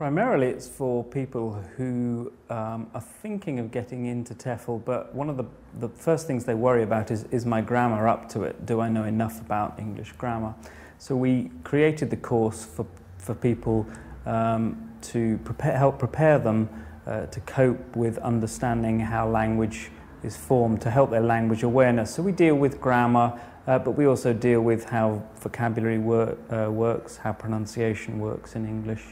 Primarily it's for people who are thinking of getting into TEFL, but one of the first things they worry about is my grammar up to it? Do I know enough about English grammar? So we created the course for people to help prepare them to cope with understanding how language is formed, to help their language awareness. So we deal with grammar, but we also deal with how vocabulary works, how pronunciation works in English.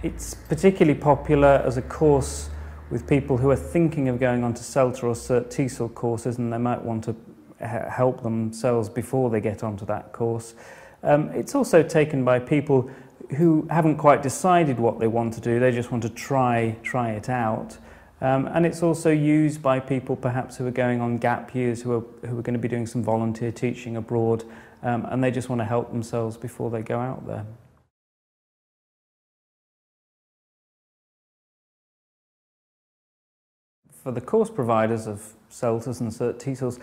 It's particularly popular as a course with people who are thinking of going on to CELTA or Cert TESOL courses, and they might want to help themselves before they get onto that course. It's also taken by people who haven't quite decided what they want to do, they just want to try it out. And it's also used by people perhaps who are going on gap years, who are going to be doing some volunteer teaching abroad, and they just want to help themselves before they go out there. For the course providers of CELTAs and Cert TESOLs,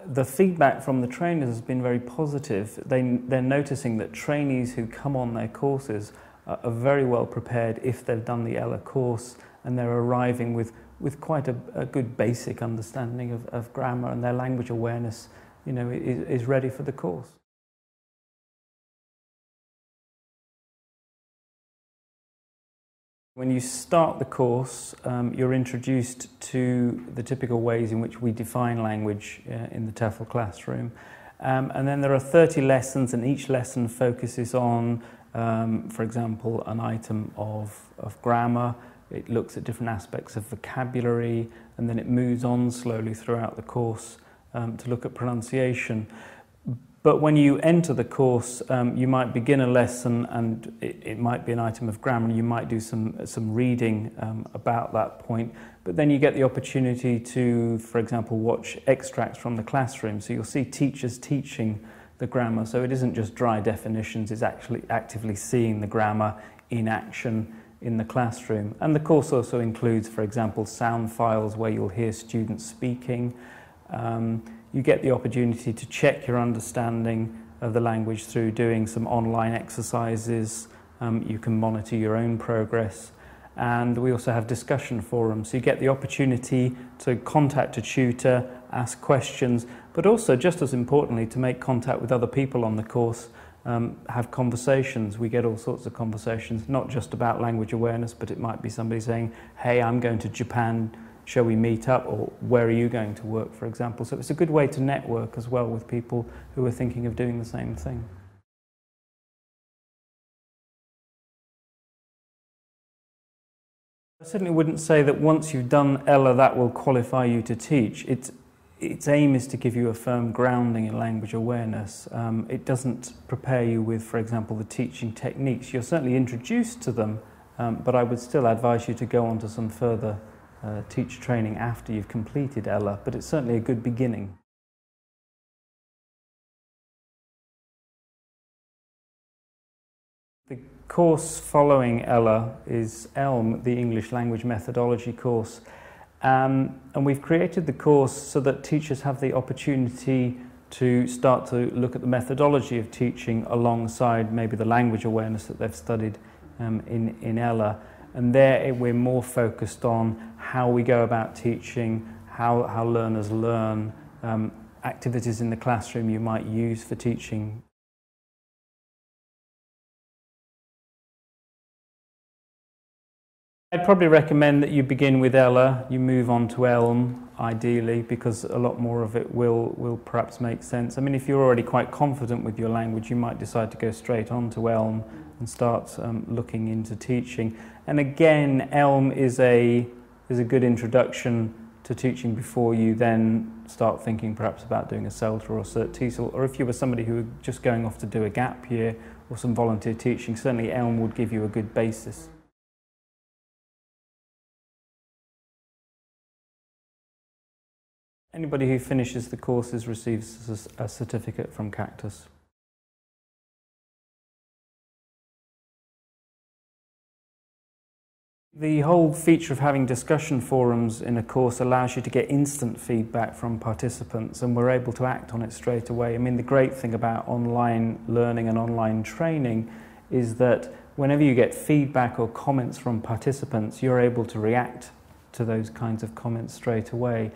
the feedback from the trainers has been very positive. They're noticing that trainees who come on their courses are very well prepared if they've done the ELA course, and they're arriving with quite a good basic understanding of grammar, and their language awareness, you know, is ready for the course. When you start the course, you're introduced to the typical ways in which we define language in the TEFL classroom. And then there are 30 lessons, and each lesson focuses on, for example, an item of grammar. It looks at different aspects of vocabulary, and then it moves on slowly throughout the course to look at pronunciation. But when you enter the course, you might begin a lesson, and it might be an item of grammar, and you might do some reading about that point. But then you get the opportunity to, for example, watch extracts from the classroom. So you'll see teachers teaching the grammar. So it isn't just dry definitions, it's actually actively seeing the grammar in action in the classroom. And the course also includes, for example, sound files where you'll hear students speaking. You get the opportunity to check your understanding of the language through doing some online exercises. You can monitor your own progress, and we also have discussion forums. So you get the opportunity to contact a tutor, ask questions, but also, just as importantly, to make contact with other people on the course, have conversations. We get all sorts of conversations, not just about language awareness, but it might be somebody saying, hey, I'm going to Japan, shall we meet up, or where are you going to work, for example. So it's a good way to network as well with people who are thinking of doing the same thing. I certainly wouldn't say that once you've done ELA that will qualify you to teach. Its aim is to give you a firm grounding in language awareness. It doesn't prepare you with, for example, the teaching techniques. You're certainly introduced to them, but I would still advise you to go on to some further teacher training after you've completed ELA, but it's certainly a good beginning. The course following ELA is ELM, the English Language Methodology course, and we've created the course so that teachers have the opportunity to start to look at the methodology of teaching alongside maybe the language awareness that they've studied in ELA. And there we're more focused on how we go about teaching, how learners learn, activities in the classroom you might use for teaching. I'd probably recommend that you begin with ELA, you move on to ELM ideally, because a lot more of it will perhaps make sense. I mean, if you're already quite confident with your language, you might decide to go straight on to ELM and start looking into teaching. And again, ELM is a good introduction to teaching before you then start thinking perhaps about doing a CELTA or Cert TESOL, or if you were somebody who were just going off to do a gap year or some volunteer teaching, certainly ELM would give you a good basis. Anybody who finishes the courses receives a certificate from Cactus. The whole feature of having discussion forums in a course allows you to get instant feedback from participants, and we're able to act on it straight away. I mean, the great thing about online learning and online training is that whenever you get feedback or comments from participants, you're able to react to those kinds of comments straight away.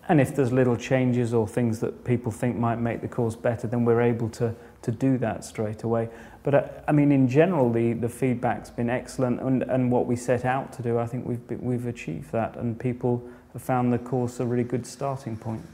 And if there's little changes or things that people think might make the course better, then we're able to do that straight away. But I mean, in general, the feedback's been excellent, and what we set out to do, I think we've achieved that, and people have found the course a really good starting point.